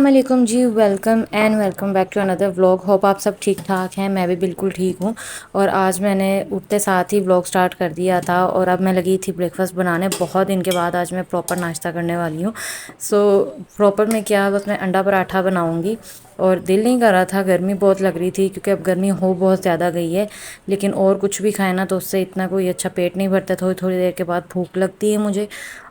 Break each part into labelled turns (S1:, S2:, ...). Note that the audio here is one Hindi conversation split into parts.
S1: अस्सलाम जी, welcome and welcome back to another vlog. Hope आप सब ठीक ठाक हैं। मैं भी बिल्कुल ठीक हूँ। और आज मैंने उठते साथ ही व्लॉग स्टार्ट कर दिया था और अब मैं लगी थी ब्रेकफास्ट बनाने। बहुत दिन के बाद आज मैं प्रॉपर नाश्ता करने वाली हूँ। सो प्रॉपर में क्या, बस मैं अंडा पराठा बनाऊँगी। और दिल नहीं कर रहा था, गर्मी बहुत लग रही थी क्योंकि अब गर्मी हो बहुत ज़्यादा गई है। लेकिन और कुछ भी खाए ना तो उससे इतना कोई अच्छा पेट नहीं भरता। थोड़ी थोड़ी देर के बाद भूख लगती है मुझे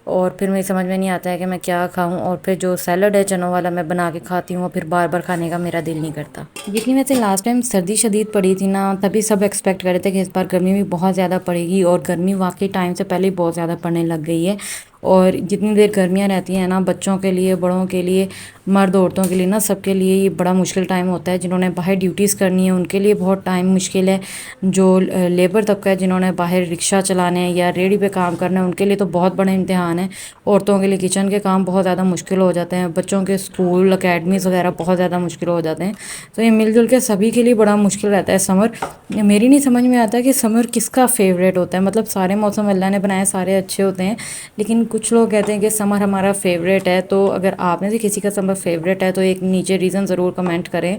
S1: और फिर मेरी समझ में नहीं आता है कि मैं क्या खाऊं। और फिर जो सैलड है चनों वाला मैं बना के खाती हूँ, फिर बार बार खाने का मेरा दिल नहीं करता। जितनी वैसे लास्ट टाइम सर्दी शदीद पड़ी थी ना, तभी सब एक्सपेक्ट कर रहे थे कि इस बार गर्मी भी बहुत ज़्यादा पड़ेगी। और गर्मी वाकई टाइम से पहले ही बहुत ज़्यादा पड़ने लग गई है। और जितनी देर गर्मियाँ रहती हैं ना, बच्चों के लिए, बड़ों के लिए, मर्द औरतों के लिए ना, सबके लिए ये बड़ा मुश्किल टाइम होता है। जिन्होंने बाहर ड्यूटीज़ करनी है उनके लिए बहुत टाइम मुश्किल है। जो लेबर तबका है, जिन्होंने बाहर रिक्शा चलाने हैं या रेडी पे काम करना है, उनके लिए तो बहुत बड़ा इम्तिहान है। औरतों के लिए किचन के काम बहुत ज़्यादा मुश्किल हो जाते हैं। बच्चों के स्कूल अकेडमीज़ वगैरह बहुत ज़्यादा मुश्किल हो जाते हैं। तो ये मिलजुल के सभी के लिए बड़ा मुश्किल रहता है समर। मेरी नहीं समझ में आता कि समर किसका फेवरेट होता है। मतलब सारे मौसम अल्लाह ने बनाए, सारे अच्छे होते हैं। लेकिन कुछ लोग कहते हैं कि समर हमारा फेवरेट है। तो अगर आप में से किसी का समर फेवरेट है तो एक नीचे रीज़न ज़रूर कमेंट करें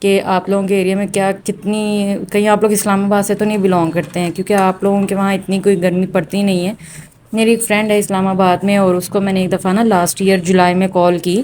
S1: कि आप लोगों के एरिया में क्या, कितनी, कहीं आप लोग इस्लामाबाद से तो नहीं बिलोंग करते हैं, क्योंकि आप लोगों के वहाँ इतनी कोई गर्मी पड़ती नहीं है। मेरी एक फ्रेंड है इस्लामाबाद में और उसको मैंने एक दफ़ा ना लास्ट ईयर जुलाई में कॉल की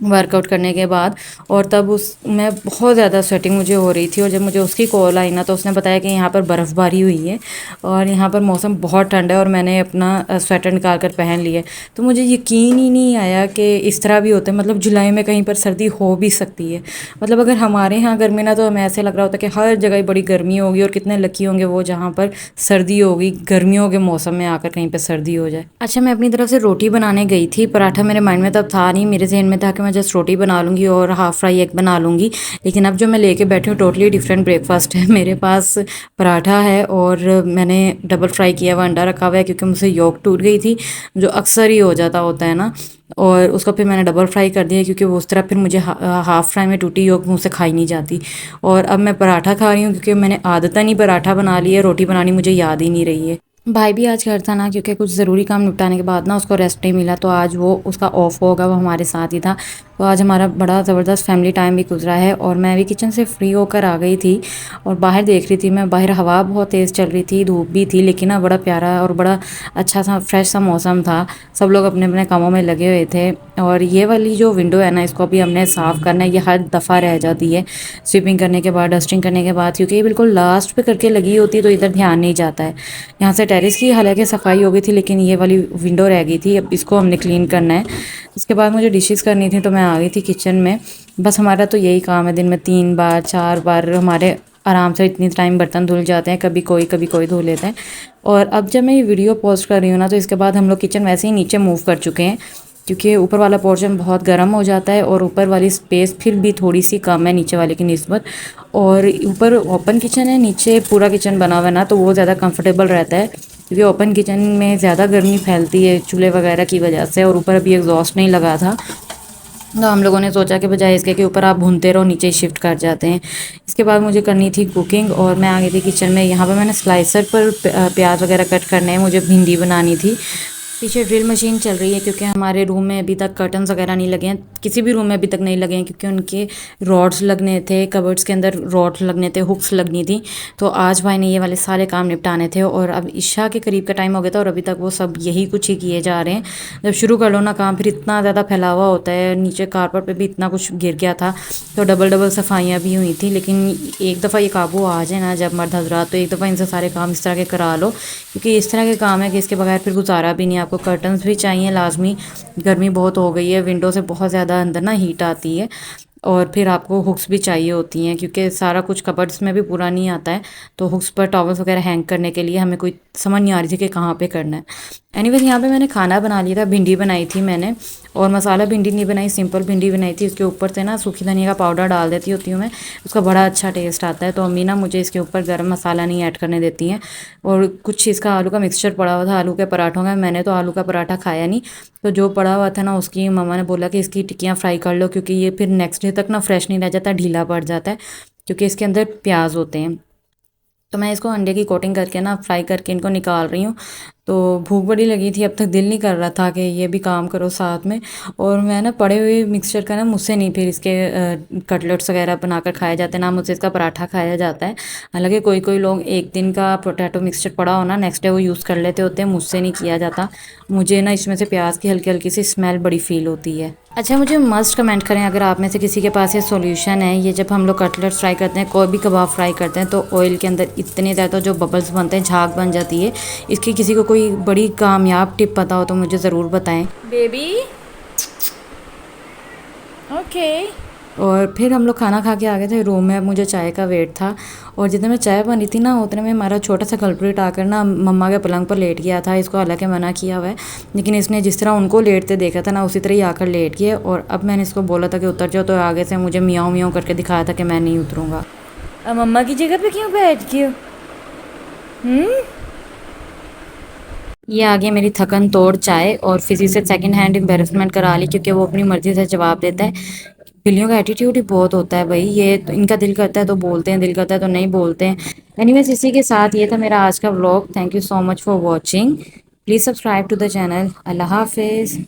S1: वर्कआउट करने के बाद। और तब उस मैं बहुत ज़्यादा स्वेटिंग मुझे हो रही थी। और जब मुझे उसकी कॉल आई ना, तो उसने बताया कि यहाँ पर बर्फ़बारी हुई है और यहाँ पर मौसम बहुत ठंडा है। और मैंने अपना स्वेटर निकाल कर पहन लिया। तो मुझे यकीन ही नहीं आया कि इस तरह भी होता है। मतलब जुलाई में कहीं पर सर्दी हो भी सकती है। मतलब अगर हमारे यहाँ गर्मी ना, तो हमें ऐसे लग रहा होता है कि हर जगह बड़ी गर्मी होगी और कितने लकी होंगे वो जहाँ पर सर्दी होगी, गर्मियों के मौसम में आकर कहीं पर सर्दी हो जाए। अच्छा, मैं अपनी तरफ से रोटी बनाने गई थी। पराठा मेरे माइंड में तब था नहीं, मेरे जहन में था कि मैं जस्ट रोटी बना लूँगी और हाफ़ फ्राई एग बना लूँगी। लेकिन अब जो मैं लेके बैठी हूँ टोटली डिफरेंट ब्रेकफास्ट है। मेरे पास पराठा है और मैंने डबल फ्राई किया हुआ अंडा रखा हुआ है, क्योंकि मुझसे योक टूट गई थी, जो अक्सर ही हो जाता होता है ना। और उसको फिर मैंने डबल फ्राई कर दिया, क्योंकि वो उस तरह फिर मुझे हाफ़ फ्राई में टूटी योक मुँह से खाई नहीं जाती। और अब मैं पराठा खा रही हूँ, क्योंकि मैंने आदतन ही पराठा बना लिया है, रोटी बनानी मुझे याद ही नहीं रही है। भाई भी आज घर था ना, क्योंकि कुछ ज़रूरी काम निपटाने के बाद ना उसको रेस्ट नहीं मिला, तो आज वो उसका ऑफ होगा, वो हमारे साथ ही था। तो आज हमारा बड़ा ज़बरदस्त फैमिली टाइम भी गुजरा है। और मैं भी किचन से फ्री होकर आ गई थी और बाहर देख रही थी। मैं बाहर हवा बहुत तेज़ चल रही थी, धूप भी थी, लेकिन ना बड़ा प्यारा और बड़ा अच्छा सा फ्रेश सा मौसम था। सब लोग अपने अपने कामों में लगे हुए थे। और ये वाली जो विंडो है ना, इसको अभी हमने साफ़ करना है। ये हर दफ़ा रह जाती है स्वीपिंग करने के बाद, डस्टिंग करने के बाद, क्योंकि ये बिल्कुल लास्ट पे करके लगी होती है, तो इधर ध्यान नहीं जाता है। यहाँ से टेरेस की हालांकि सफाई हो गई थी, लेकिन ये वाली विंडो रह गई थी। अब इसको हमने क्लीन करना है। उसके बाद मुझे डिशेस करनी थी, तो मैं आ गई थी किचन में। बस हमारा तो यही काम है, दिन में 3 बार 4 बार हमारे आराम से इतनी टाइम बर्तन धुल जाते हैं। कभी कोई धो लेता है। और अब जब मैं ये वीडियो पोस्ट कर रही हूँ ना, तो इसके बाद हम लोग किचन वैसे ही नीचे मूव कर चुके हैं, क्योंकि ऊपर वाला पोर्शन बहुत गर्म हो जाता है और ऊपर वाली स्पेस फिर भी थोड़ी सी कम है नीचे वाले की निस्बत। और ऊपर ओपन किचन है, नीचे पूरा किचन बना हुआ है ना, तो वो ज़्यादा कंफर्टेबल रहता है, क्योंकि ओपन किचन में ज़्यादा गर्मी फैलती है चूल्हे वगैरह की वजह से। और ऊपर अभी एग्जॉस्ट नहीं लगा था, तो हम लोगों ने सोचा कि बजाय इसके कि ऊपर आप भूनते रहो, नीचे शिफ्ट कर जाते हैं। इसके बाद मुझे करनी थी कुकिंग और मैं आ गई थी किचन में। यहाँ पर मैंने स्लाइसर पर प्याज वगैरह कट करने हैं, मुझे भिंडी बनानी थी। पीछे ड्रिल मशीन चल रही है, क्योंकि हमारे रूम में अभी तक कर्टन्स वगैरह नहीं लगे हैं, किसी भी रूम में अभी तक नहीं लगे हैं, क्योंकि उनके रॉड्स लगने थे, कबर्ड्स के अंदर रॉड्स लगने थे, हुक्स लगनी थी। तो आज भाई ने ये वाले सारे काम निपटाने थे। और अब इशा के करीब का टाइम हो गया था और अभी तक वो सब यही कुछ ही किए जा रहे हैं। जब शुरू कर लो ना काम, फिर इतना ज़्यादा फैला हुआ होता है, नीचे कारपेट पे भी इतना कुछ गिर गया था, तो डबल डबल सफाइयाँ भी हुई थी। लेकिन एक दफ़ा ये काबू आ जाए ना जब मर्द हजरात, तो एक दफ़ा इनसे सारे काम इस तरह के करा लो, क्योंकि इस तरह के काम है कि इसके बगैर फिर गुजारा भी नहीं। आपको कर्टन्स भी चाहिए लाजमी, गर्मी बहुत हो गई है, विंडो से बहुत ज़्यादा अंदर ना हीट आती है। और फिर आपको हुक्स भी चाहिए होती हैं, क्योंकि सारा कुछ कबर्ड्स में भी पूरा नहीं आता है। तो हुक्स पर टॉवल्स वगैरह हैंग करने के लिए हमें कोई समझ नहीं आ रही थी कि कहाँ पे करना है। एनीवेज यहाँ पे मैंने खाना बना लिया था, भिंडी बनाई थी मैंने। और मसाला भिंडी नहीं बनाई, सिंपल भिंडी बनाई थी। उसके ऊपर से ना सूखी धनिया का पाउडर डाल देती होती हूँ मैं, उसका बड़ा अच्छा टेस्ट आता है। तो अम्मी ना मुझे इसके ऊपर गर्म मसाला नहीं ऐड करने देती हैं। और कुछ इसका आलू का मिक्सचर पड़ा हुआ था आलू के पराठों का, मैंने तो आलू का पराठा खाया नहीं। तो जो पड़ा हुआ था ना, उसकी मम्मा ने बोला कि इसकी टिक्कियाँ फ्राई कर लो, क्योंकि ये फिर नेक्स्ट डे तक ना फ्रेश नहीं रह जाता, ढीला पड़ जाता है, क्योंकि इसके अंदर प्याज होते हैं। तो मैं इसको अंडे की कोटिंग करके ना फ्राई करके इनको निकाल रही हूँ। तो भूख बड़ी लगी थी, अब तक दिल नहीं कर रहा था कि ये भी काम करो साथ में। और मैं ना पड़े हुए मिक्सचर का ना मुझसे नहीं फिर इसके कटलेट्स वगैरह बनाकर खाए जाते हैं, ना मुझसे इसका पराठा खाया जाता है। हालांकि कोई कोई लोग एक दिन का पोटैटो मिक्सचर पड़ा हो ना, नेक्स्ट डे वो यूज़ कर लेते होते हैं, मुझसे नहीं किया जाता। मुझे ना इसमें से प्याज की हल्की हल्की सी स्मेल बड़ी फील होती है। अच्छा, मुझे मस्ट कमेंट करें अगर आप में से किसी के पास ये सॉल्यूशन है। ये जब हम लोग कटलेट्स फ्राई करते हैं, कोई भी कबाब फ्राई करते हैं, तो ऑयल के अंदर इतने ज़्यादा जो बबल्स बनते हैं, झाग बन जाती है। इसकी किसी को कोई बड़ी कामयाब टिप पता हो तो मुझे ज़रूर बताएं बेबी। ओके। और फिर हम लोग खाना खा के आ गए थे रूम में। अब मुझे चाय का वेट था, और जितने में चाय बनी थी ना, उतने में हमारा छोटा सा कल्प्रिट आकर ना मम्मा के पलंग पर लेट गया था। इसको हालांकि मना किया हुआ है, लेकिन इसने जिस तरह उनको लेटते देखा था ना, उसी तरह ही आकर लेट गया। और अब मैंने इसको बोला था कि उतर जाओ, तो आगे से मुझे मियाऊं मियाऊं करके दिखाया था कि मैं नहीं उतरूंगा। अब मम्मा की जगह पे क्यों बैठ गई हो? ये आ गई मेरी थकन तोड़ चाय, और किसी से सेकंड हैंड एम्बेरसमेंट करा ली, क्योंकि वो अपनी मर्जी से जवाब देता है। बिल्लियों का एटीट्यूड ही बहुत होता है भाई। ये तो इनका दिल करता है तो बोलते हैं, दिल करता है तो नहीं बोलते हैं। एनीवेज, इसी के साथ ये था मेरा आज का vlog. Thank you so much for watching. Please subscribe to the channel. अल्लाह हाफिज़।